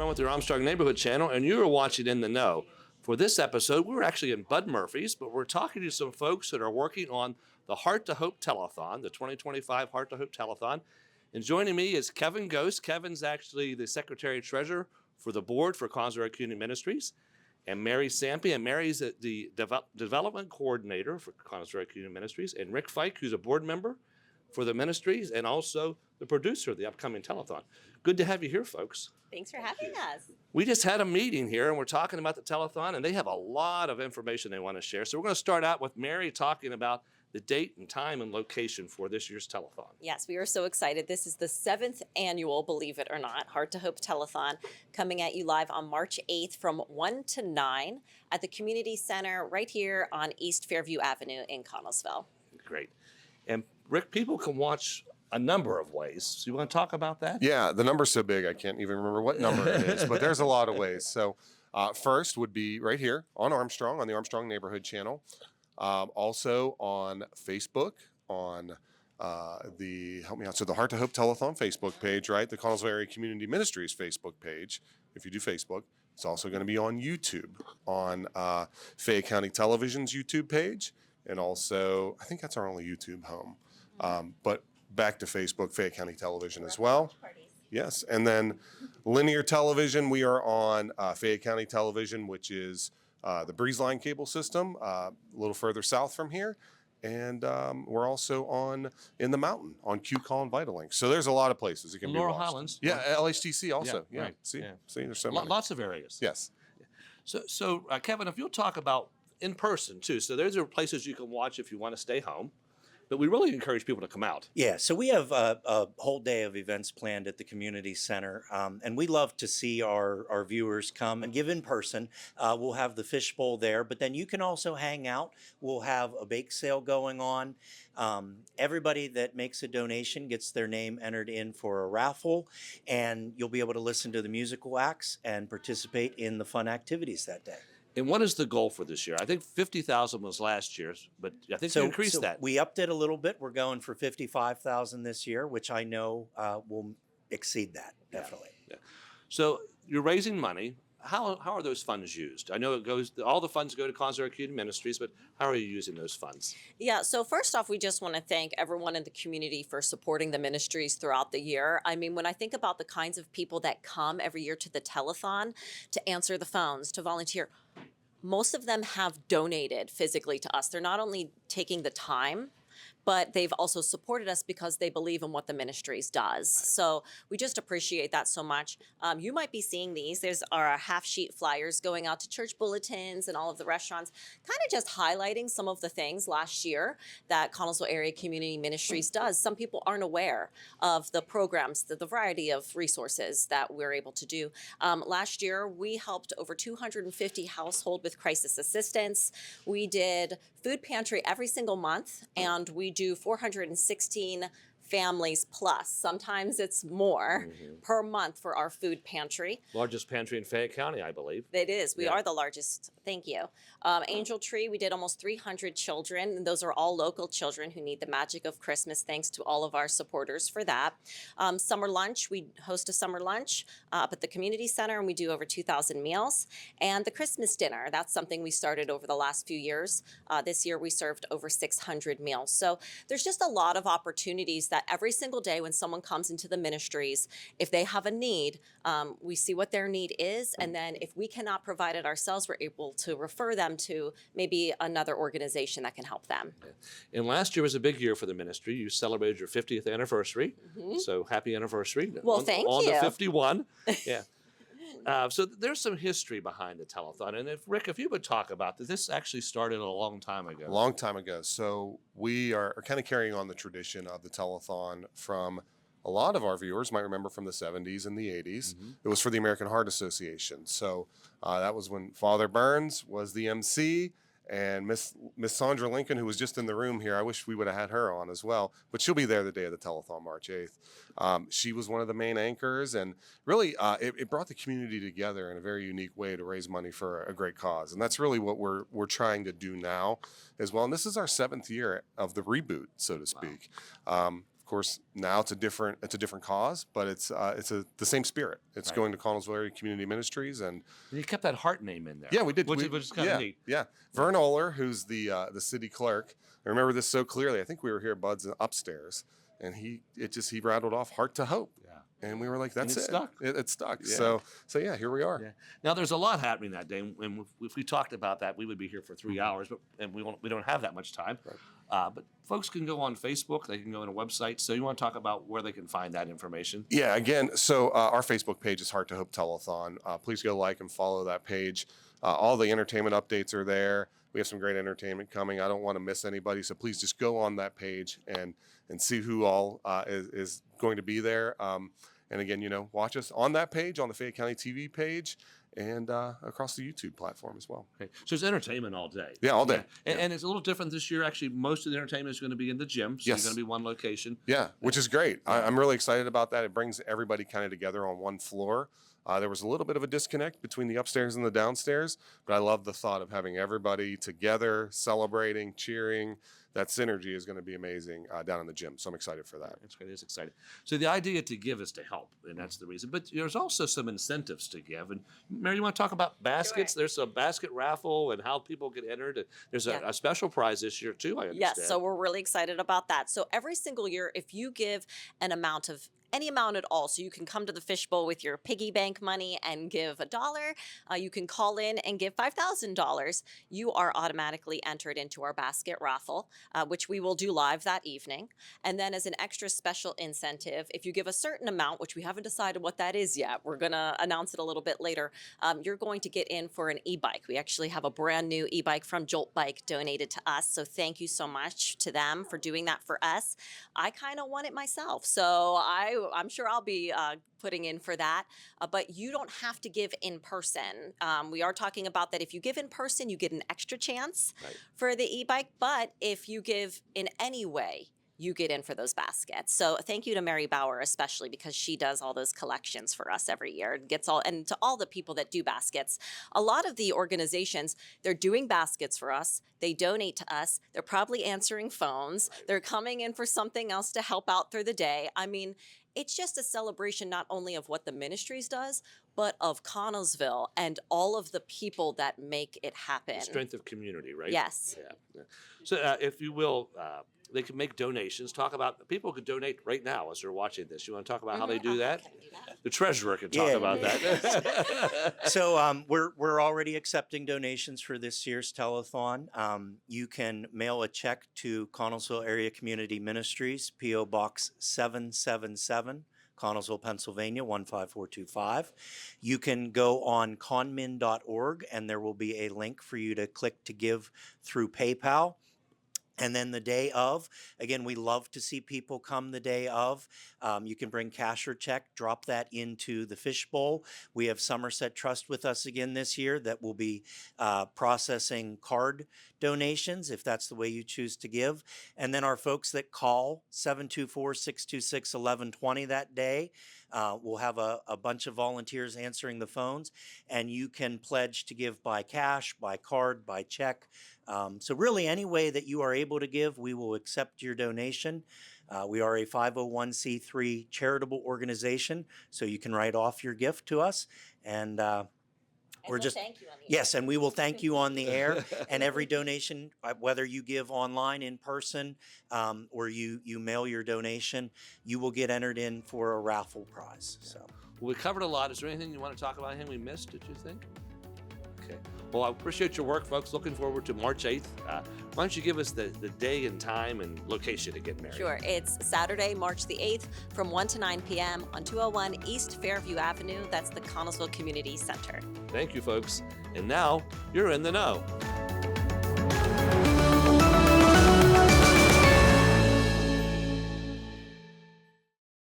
everyone with your Armstrong Neighborhood Channel, and you are watching In the Know. For this episode, we're actually in Bud Murphy's, but we're talking to some folks that are working on the Heart to Hope Telethon, the 2025 Heart to Hope Telethon. And joining me is Kevin Ghost. Kevin's actually the Secretary-Treasurer for the board for Connellsville Community Ministries. And Mary Sampe, and Mary's the Development Coordinator for Connellsville Community Ministries. And Rick Fike, who's a board member for the ministries and also the producer of the upcoming telethon. Good to have you here, folks. Thanks for having us. We just had a meeting here and we're talking about the telethon, and they have a lot of information they want to share. So we're going to start out with Mary talking about the date and time and location for this year's telethon. Yes, we are so excited. This is the 7th annual, believe it or not, Heart to Hope Telethon, coming at you live on March 8th from 1 to 9 at the Community Center right here on East Fairview Avenue in Connellsville. Great. And Rick, people can watch a number of ways. So you want to talk about that? Yeah, the number's so big I can't even remember what number it is, but there's a lot of ways. So first would be right here on Armstrong, on the Armstrong Neighborhood Channel. Also on Facebook, on help me out, so the Heart to Hope Telethon Facebook page, right? The Connellsville Area Community Ministries Facebook page, if you do Facebook. It's also going to be on YouTube, on Fayette County Television's YouTube page, and also, I think that's our only YouTube home. But back to Facebook, Fayette County Television as well. Yes, and then linear television, we are on Fayette County Television, which is the Breeze Line cable system, a little further south from here. And we're also on In the Mountain on QCall and Vitalink. So there's a lot of places it can be Laurel watched. Highlands. Yeah, LHTC also. Yeah, right. See, Yeah. see, there's so many. Lots of areas. Yes. So Kevin, if you'll talk about in person too. So those are places you can watch if you want to stay home. But we really encourage people to come out. Yeah, so we have a whole day of events planned at the community center, and we love to see our viewers come and give in person. We'll have the fishbowl there, but then you can also hang out. We'll have a bake sale going on. Everybody that makes a donation gets their name entered in for a raffle, and you'll be able to listen to the musical acts and participate in the fun activities that day. And what is the goal for this year? I think 50,000 was last year's, but I think you increased that. We upped it a little bit. We're going for 55,000 this year, which I know will exceed that, definitely. Yeah. So you're raising money. How are those funds used? I know all the funds go to Connellsville Community Ministries, but how are you using those funds? Yeah, so first off, we just want to thank everyone in the community for supporting the ministries throughout the year. I mean, when I think about the kinds of people that come every year to the telethon to answer the phones, to volunteer, most of them have donated physically to us. They're not only taking the time, but they've also supported us because they believe in what the ministries does. So we just appreciate that so much. You might be seeing these. There's our half-sheet flyers going out to church bulletins and all of the restaurants, kind of just highlighting some of the things last year that Connellsville Area Community Ministries does. Some people aren't aware of the programs, the variety of resources that we're able to do. Last year, we helped over 250 households with crisis assistance. We did food pantry every single month, and we do 416 families plus. Sometimes it's more per month for our food pantry. Largest pantry in Fayette County, I believe. It is. We are the largest. Thank you. Angel Tree, we did almost 300 children, and those are all local children who need the magic of Christmas. Thanks to all of our supporters for that. Summer lunch, we host a summer lunch up at the community center, and we do over 2,000 meals. And the Christmas dinner, that's something we started over the last few years. This year, we served over 600 meals. So there's just a lot of opportunities that every single day when someone comes into the ministries, if they have a need, we see what their need is, and then if we cannot provide it ourselves, we're able to refer them to maybe another organization that can help them. And last year was a big year for the ministry. You celebrated your 50th anniversary, so happy anniversary. Well, thank you. On the 51, yeah. So there's some history behind the telethon, and Rick, if you would talk about this actually started a long time ago. A long time ago. So we are kind of carrying on the tradition of the telethon from a lot of our viewers might remember from the 70s and the 80s. It was for the American Heart Association. So that was when Father Burns was the MC, and Miss Sandra Lincoln, who was just in the room here. I wish we would have had her on as well, but she'll be there the day of the telethon, March 8th. She was one of the main anchors, and really it brought the community together in a very unique way to raise money for a great cause. And that's really what we're trying to do now as well. And this is our 7th year of the reboot, so to speak. Of course, now it's a different cause, but it's the same spirit. It's Right. going to Connellsville Area Community Ministries, and And you kept that heart name in there. yeah, we did. Which is kind of yeah, neat. Yeah, Vern Oler, who's the city clerk. I remember this so clearly. I think we were here, Bud's upstairs, and he rattled off "Heart to Hope," Yeah. and we were like, "That's it it." stuck. It stuck. Yeah. So yeah, here we are. Yeah. Now there's a lot happening that day, and if we talked about that, we would be here for 3 hours, and we don't have that much time. Right. But folks can go on Facebook. They can go on a website. So you want to talk about where they can find that information? Yeah, again, so our Facebook page is Heart to Hope Telethon. Please go like and follow that page. All the entertainment updates are there. We have some great entertainment coming. I don't want to miss anybody, so please just go on that page and see who all is going to be there. And again, watch us on that page, on the Fayette County TV page, and across the YouTube platform as well. Okay. So it's entertainment all day. Yeah, all day. And it's a little different this year. Actually, most of the entertainment is going to be in the gym. So Yes. you're going to be one location. Yeah, which is great. I'm really excited about that. It brings everybody kind of together on one floor. There was a little bit of a disconnect between the upstairs and the downstairs, but I love the thought of having everybody together, celebrating, cheering. That synergy is going to be amazing down in the gym. So I'm excited for that. It's great. It's exciting. So the idea to give is to help, and that's the reason. But there's also some incentives to give. And Mary, you want to talk about baskets? Sure. There's a basket raffle and how people get entered. And there's Yeah. a special prize this year too, I understand. Yes, so we're really excited about that. So every single year, if you give an amount of any amount at all, so you can come to the fishbowl with your piggy bank money and give $1. You can call in and give $5,000. You are automatically entered into our basket raffle, which we will do live that evening. And then as an extra special incentive, if you give a certain amount, which we haven't decided what that is yet, we're going to announce it a little bit later, you're going to get in for an e-bike. We actually have a brand new e-bike from Jolt Bike donated to us. So thank you so much to them for doing that for us. I kind of want it myself. So I'm sure I'll be putting in for that, but you don't have to give in person. We are talking about that if you give in person, you get an extra chance Right. for the e-bike, but if you give in any way, you get in for those baskets. So thank you to Mary Bauer, especially because she does all those collections for us every year. It gets all, and to all the people that do baskets. A lot of the organizations, they're doing baskets for us. They donate to us. They're probably answering phones. They're coming in for something else to help out through the day. I mean, it's just a celebration not only of what the Ministries does, but of Connellsville and all of the people that make it happen. The strength of community, right? Yes. Yeah. So if you will, they can make donations. Talk about, people could donate right now as they're watching this. You want to talk about how they do that? Can I do that? The treasurer can talk Yeah. about that. So we're already accepting donations for this year's telethon. You can mail a check to Connellsville Area Community Ministries, P.O. Box 777, Connellsville, Pennsylvania 15425. You can go on conmin.org and there will be a link for you to click to give through PayPal. And then the day of, again, we love to see people come the day of. You can bring cash or check, drop that into the fishbowl. We have Somerset Trust with us again this year that will be processing card donations if that's the way you choose to give. And then our folks that call 724-626-1120 that day, we'll have a bunch of volunteers answering the phones, and you can pledge to give by cash, by card, by check. So really any way that you are able to give, we will accept your donation. We are a 501c3 charitable organization, so you can write off your gift to us. And we're just, thank you on the yes, and we will thank you on the air. And every donation, whether you give online, in person, or you mail your donation, you will get entered in for a raffle prize. So Well, we covered a lot. Is there anything you want to talk about, anything we missed, did you think? Okay. Well, I appreciate your work, folks. Looking forward to March 8th. Why don't you give us the day and time and location again, Mary? Sure. It's Saturday, March the 8th from 1 to 9 p.m. on 201 East Fairview Avenue. That's the Connellsville Community Center. Thank you, folks. And now you're in the know.